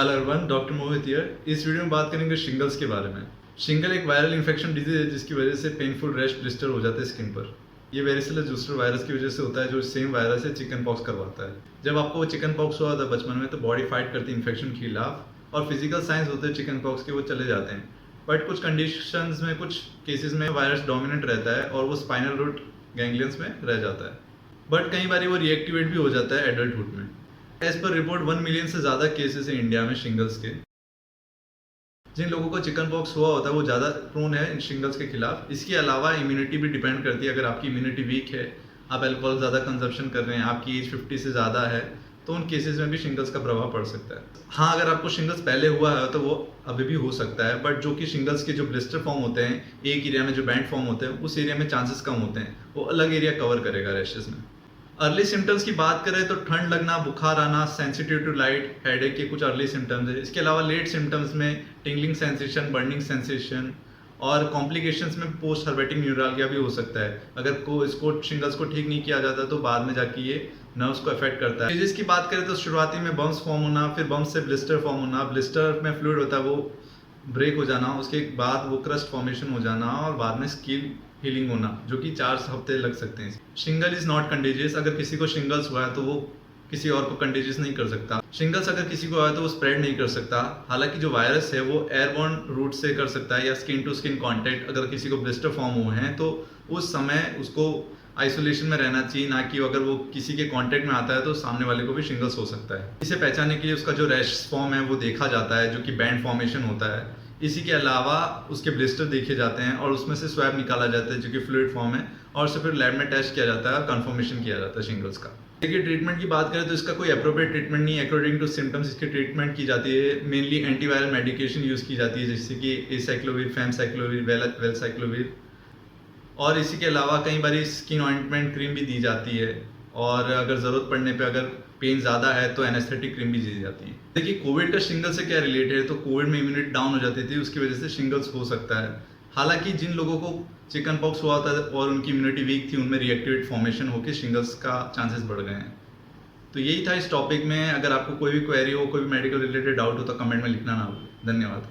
Hello everyone, doctor Mohit here. इस video में बात करेंगे शिंगल्स के बारे में। शिंगल एक वायरल इन्फेक्शन डिजीज है जिसकी वजह से पेनफुल रैश ब्लिस्टर हो जाते हैं स्किन पर। ये वेरिसेला जोस्टर वायरस की वजह से होता है, जो सेम वायरस है चिकन पॉक्स करवाता है। जब आपको वो चिकन पॉक्स हुआ था बचपन में, तो बॉडी फाइट करती है इन्फेक्शन के खिलाफ और फिजिकल साइंस होते हैं चिकन पॉक्स के, वो चले जाते हैं। बट कुछ कंडीशंस में, कुछ केसेस में वायरस डोमिनेंट रहता है और वो स्पाइनल रूट गैंग्लियंस में रह जाता है। बट कई बार वो रिएक्टिवेट भी हो जाता है एडल्टहुड में। एज पर रिपोर्ट 1 मिलियन से ज़्यादा केसेस हैं इंडिया में शिंगल्स के। जिन लोगों को चिकन पॉक्स हुआ होता है वो ज़्यादा प्रोन है इन शिंगल्स के खिलाफ। इसके अलावा इम्यूनिटी भी डिपेंड करती है। अगर आपकी इम्यूनिटी वीक है, आप अल्कोहल ज़्यादा कंजप्शन कर रहे हैं, आपकी एज 50 से ज़्यादा है, तो उन केसेस में भी शिंगल्स का प्रभाव पड़ सकता है। हाँ, अगर आपको शिंगल्स पहले हुआ है तो वो अभी भी हो सकता है, बट जो कि शिंगल्स के जो ब्लिस्टर फॉर्म होते हैं, एक एरिया में जो बैंड फॉर्म होते हैं, उस एरिया में चांसेस कम होते हैं, वो अलग एरिया कवर करेगा रैशेस में। अर्ली सिम्टम्स की बात करें तो ठंड लगना, बुखार आना, सेंसिटिव टू लाइट, हेडेक के कुछ अर्ली सिम्टम्स है। इसके अलावा लेट सिम्टम्स में टिंगलिंग सेंसेशन, बर्निंग सेंसेशन और कॉम्प्लिकेशंस में पोस्ट हर्बेटिक न्यूरालगिया भी हो सकता है। अगर इसको शिंगल्स को ठीक नहीं किया जाता तो बाद में जाके ये नर्व्स को अफेक्ट करता है। स्टेजेस की बात करें तो शुरुआती में बम्स फॉर्म होना, फिर बम्स से ब्लिस्टर फॉर्म होना, ब्लिस्टर में फ्लूइड होता है वो ब्रेक हो जाना, उसके बाद वो क्रस्ट फॉर्मेशन हो जाना और बाद में स्किन हीलिंग होना, जो कि 4 हफ्ते लग सकते हैं। शिंगल इज नॉट कंटेजियस। अगर किसी को शिंगल्स हुआ है तो वो किसी और को कंटेजियस नहीं कर सकता। शिंगल्स अगर किसी को हुआ है तो वो स्प्रेड नहीं कर सकता। हालांकि जो वायरस है वो एयरबॉर्न रूट से कर सकता है या स्किन टू स्किन कांटेक्ट। अगर किसी को ब्लिस्टर फॉर्म हुए हैं तो उस समय उसको आइसोलेशन में रहना चाहिए, ना कि अगर वो किसी के कांटेक्ट में आता है तो सामने वाले को भी शिंगल्स हो सकता है। इसे पहचानने के लिए उसका जो रैश फॉर्म है वो देखा जाता है, जो कि बैंड फॉर्मेशन होता है। इसी के अलावा उसके ब्लिस्टर देखे जाते हैं और उसमें से स्वैब निकाला जाता है, जो कि फ्लूइड फॉर्म है, और उसे फिर लैब में टेस्ट किया जाता है और कंफर्मेशन किया जाता है शिंगल्स का। देखिए, ट्रीटमेंट की बात करें तो इसका कोई अप्रोप्रिएट ट्रीटमेंट नहीं है। अकॉर्डिंग टू सिम्टम्स इसकी ट्रीटमेंट की जाती है। मेनली एंटीवायरल मेडिकेशन यूज़ की जाती है, जैसे कि एसाइक्लोविर, फैमसाइक्लोविर, वेलसाइक्लोविर, और इसी के अलावा कई बार स्किन ऑइंटमेंट क्रीम भी दी जाती है, और अगर ज़रूरत पड़ने पे अगर पेन ज़्यादा है तो एनेस्थेटिक क्रीम भी दी जाती है। देखिए, कोविड का शिंगल से क्या रिलेटेड है, तो कोविड में इम्यूनिटी डाउन हो जाती थी, उसकी वजह से शिंगल्स हो सकता है। हालांकि जिन लोगों को चिकन पॉक्स हुआ था और उनकी इम्यूनिटी वीक थी, उनमें रिएक्टिवेट फॉर्मेशन होकर शिंगल्स का चांसेस बढ़ गए हैं। तो यही था इस टॉपिक में। अगर आपको कोई भी क्वेरी हो, कोई भी मेडिकल रिलेटेड डाउट हो तो कमेंट में लिखना ना भूलें। धन्यवाद।